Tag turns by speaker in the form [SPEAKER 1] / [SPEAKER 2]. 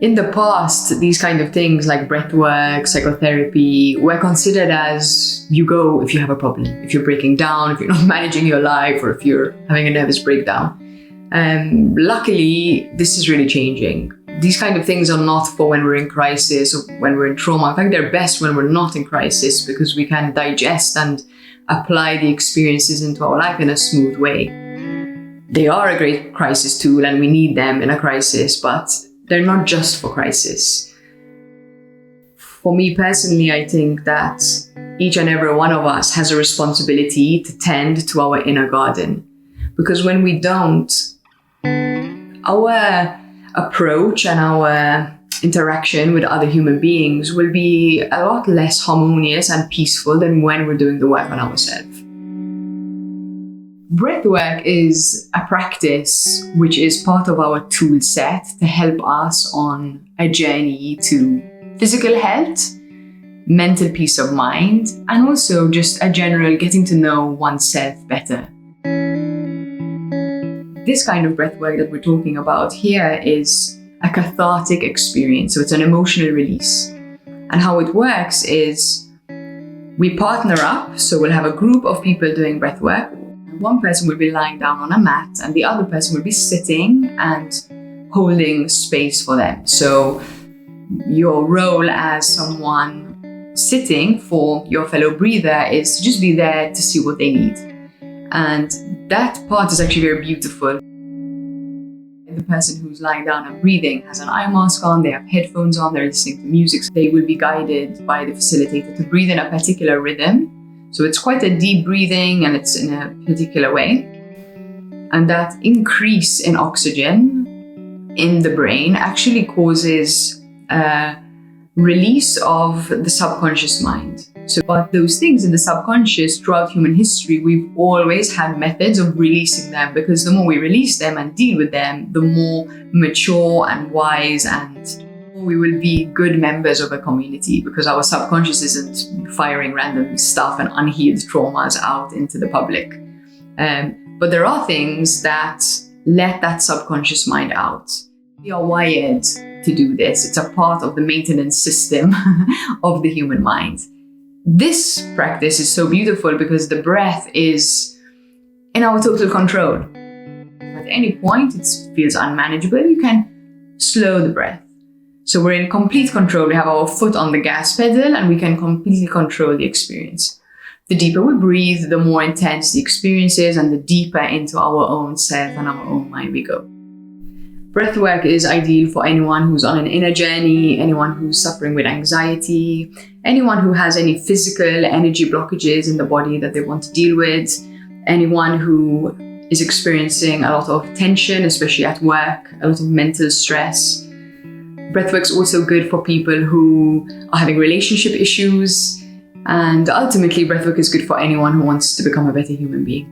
[SPEAKER 1] In the past, these kind of things like breathwork, psychotherapy were considered as you go if you have a problem, if you're breaking down, if you're not managing your life, or if you're having a nervous breakdown. Luckily, this is really changing. These kind of things are not for when we're in crisis or when we're in trauma. In fact, they're best when we're not in crisis because we can digest and apply the experiences into our life in a smooth way. They are a great crisis tool and we need them in a crisis, but they're not just for crisis. For me personally, I think that each and every one of us has a responsibility to tend to our inner garden. Because when we don't, our approach and our interaction with other human beings will be a lot less harmonious and peaceful than when we're doing the work on ourselves. Breathwork is a practice which is part of our tool set to help us on a journey to physical health, mental peace of mind, and also just a general getting to know oneself better. This kind of breathwork that we're talking about here is a cathartic experience, so it's an emotional release. And how it works is we partner up, so we'll have a group of people doing breathwork. One person will be lying down on a mat and the other person will be sitting and holding space for them. So your role as someone sitting for your fellow breather is to just be there to see what they need. And that part is actually very beautiful. The person who's lying down and breathing has an eye mask on, they have headphones on, they're listening to music. So they will be guided by the facilitator to breathe in a particular rhythm. So it's quite a deep breathing and it's in a particular way. And that increase in oxygen in the brain actually causes a release of the subconscious mind. So about those things in the subconscious throughout human history, we've always had methods of releasing them, because the more we release them and deal with them, the more mature and wise and we will be good members of a community, because our subconscious isn't firing random stuff and unhealed traumas out into the public. But there are things that let that subconscious mind out. We are wired to do this. It's a part of the maintenance system of the human mind. This practice is so beautiful because the breath is in our total control. At any point it feels unmanageable, you can slow the breath. So we're in complete control. We have our foot on the gas pedal and we can completely control the experience. The deeper we breathe, the more intense the experience is and the deeper into our own self and our own mind we go. Breathwork is ideal for anyone who's on an inner journey, anyone who's suffering with anxiety, anyone who has any physical energy blockages in the body that they want to deal with, anyone who is experiencing a lot of tension, especially at work, a lot of mental stress. Breathwork's also good for people who are having relationship issues, and ultimately breathwork is good for anyone who wants to become a better human being.